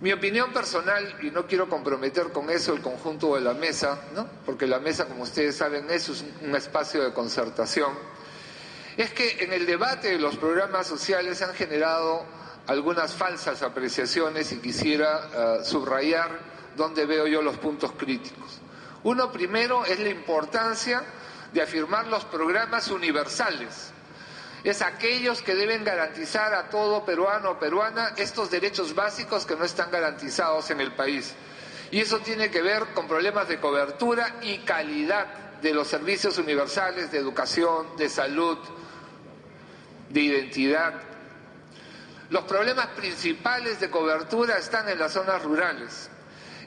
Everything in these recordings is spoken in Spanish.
Mi opinión personal, y no quiero comprometer con eso el conjunto de la mesa, ¿no? Porque la mesa, como ustedes saben, eso es un espacio de concertación, es que en el debate de los programas sociales han generado algunas falsas apreciaciones y quisiera subrayar dónde veo yo los puntos críticos. Uno, primero, es la importancia de afirmar los programas universales. Es aquellos que deben garantizar a todo peruano o peruana estos derechos básicos que no están garantizados en el país. Y eso tiene que ver con problemas de cobertura y calidad de los servicios universales de educación, de salud, de identidad. Los problemas principales de cobertura están en las zonas rurales.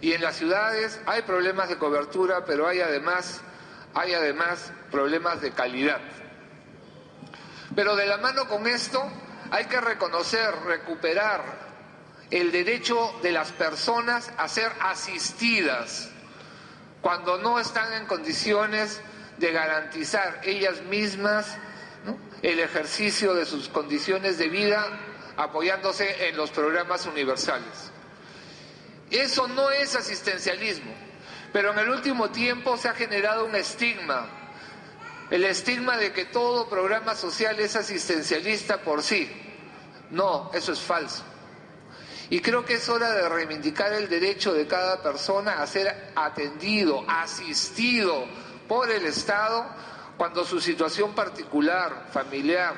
Y en las ciudades hay problemas de cobertura, pero hay además problemas de calidad. Pero de la mano con esto hay que reconocer, recuperar el derecho de las personas a ser asistidas cuando no están en condiciones de garantizar ellas mismas, ¿no?, el ejercicio de sus condiciones de vida apoyándose en los programas universales. Eso no es asistencialismo, pero en el último tiempo se ha generado un estigma. El estigma de que todo programa social es asistencialista por sí. No, eso es falso. Y creo que es hora de reivindicar el derecho de cada persona a ser atendido, asistido por el Estado cuando su situación particular, familiar,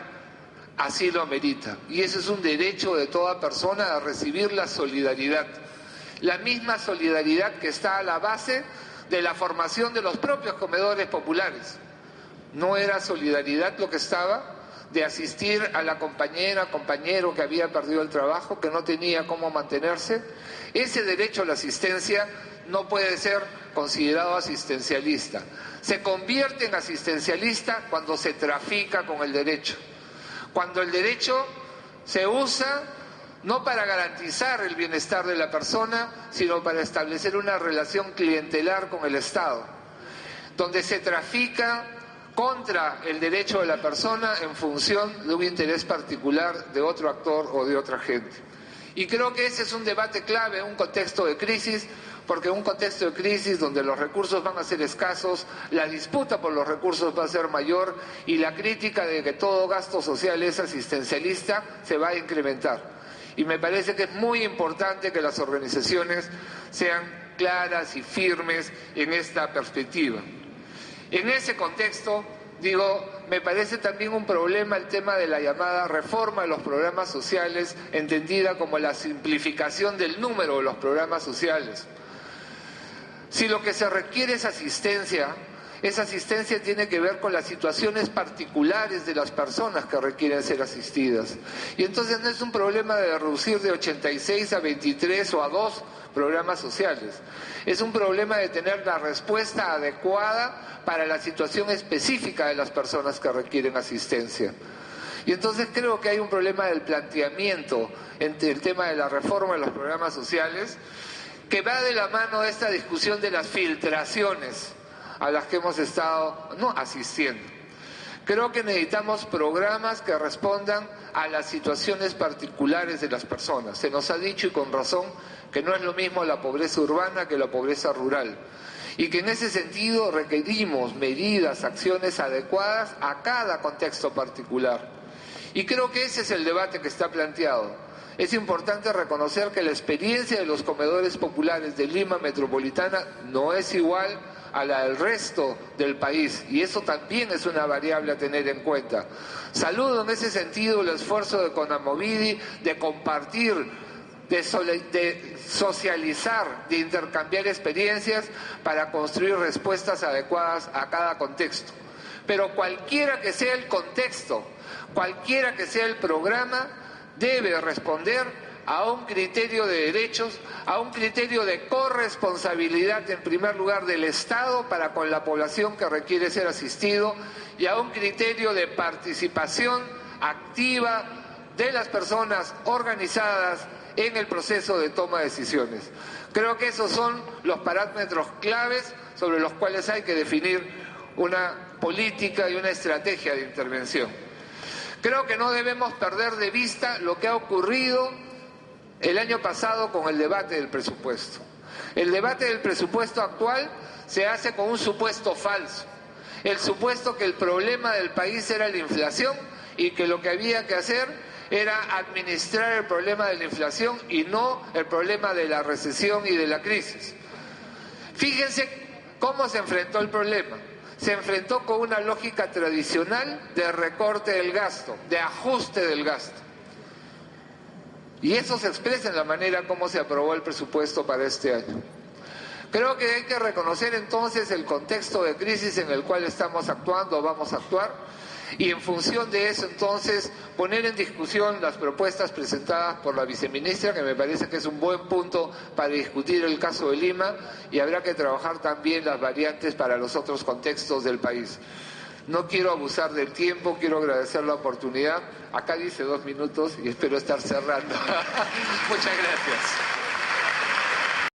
así lo amerita. Y ese es un derecho de toda persona a recibir la solidaridad. La misma solidaridad que está a la base de la formación de los propios comedores populares. No era solidaridad lo que estaba de asistir a la compañera, compañero que había perdido el trabajo, que no tenía cómo mantenerse. Ese derecho a la asistencia no puede ser considerado asistencialista. Se convierte en asistencialista cuando se trafica con el derecho. Cuando el derecho se usa no para garantizar el bienestar de la persona, sino para establecer una relación clientelar con el Estado, donde se trafica contra el derecho de la persona en función de un interés particular de otro actor o de otra gente. Y creo que ese es un debate clave en un contexto de crisis, porque en un contexto de crisis donde los recursos van a ser escasos, la disputa por los recursos va a ser mayor y la crítica de que todo gasto social es asistencialista se va a incrementar. Y me parece que es muy importante que las organizaciones sean claras y firmes en esta perspectiva. En ese contexto, me parece también un problema el tema de la llamada reforma de los programas sociales, entendida como la simplificación del número de los programas sociales. Si lo que se requiere es asistencia, esa asistencia tiene que ver con las situaciones particulares de las personas que requieren ser asistidas. Y entonces no es un problema de reducir de 86 a 23 o a 2 programas sociales. Es un problema de tener la respuesta adecuada para la situación específica de las personas que requieren asistencia. Y entonces creo que hay un problema del planteamiento entre el tema de la reforma de los programas sociales que va de la mano de esta discusión de las filtraciones a las que hemos estado asistiendo. Creo que necesitamos programas que respondan a las situaciones particulares de las personas. Se nos ha dicho, y con razón, que no es lo mismo la pobreza urbana que la pobreza rural. Y que en ese sentido requerimos medidas, acciones adecuadas a cada contexto particular. Y creo que ese es el debate que está planteado. Es importante reconocer que la experiencia de los comedores populares de Lima Metropolitana no es igual a la del resto del país, y eso también es una variable a tener en cuenta. Saludo en ese sentido el esfuerzo de Conamovidi de compartir, de socializar, de intercambiar experiencias para construir respuestas adecuadas a cada contexto. Pero cualquiera que sea el contexto, cualquiera que sea el programa, debe responder a un criterio de derechos, a un criterio de corresponsabilidad en primer lugar del Estado para con la población que requiere ser asistido y a un criterio de participación activa de las personas organizadas en el proceso de toma de decisiones. Creo que esos son los parámetros claves sobre los cuales hay que definir una política y una estrategia de intervención. Creo que no debemos perder de vista lo que ha ocurrido el año pasado con el debate del presupuesto. El debate del presupuesto actual se hace con un supuesto falso. El supuesto que el problema del país era la inflación y que lo que había que hacer era administrar el problema de la inflación y no el problema de la recesión y de la crisis. Fíjense cómo se enfrentó el problema. Se enfrentó con una lógica tradicional de recorte del gasto, de ajuste del gasto. Y eso se expresa en la manera como se aprobó el presupuesto para este año. Creo que hay que reconocer entonces el contexto de crisis en el cual estamos actuando o vamos a actuar, y en función de eso entonces poner en discusión las propuestas presentadas por la viceministra, que me parece que es un buen punto para discutir el caso de Lima, y habrá que trabajar también las variantes para los otros contextos del país. No quiero abusar del tiempo, quiero agradecer la oportunidad. Acá dice 2 minutos y espero estar cerrando. Muchas gracias.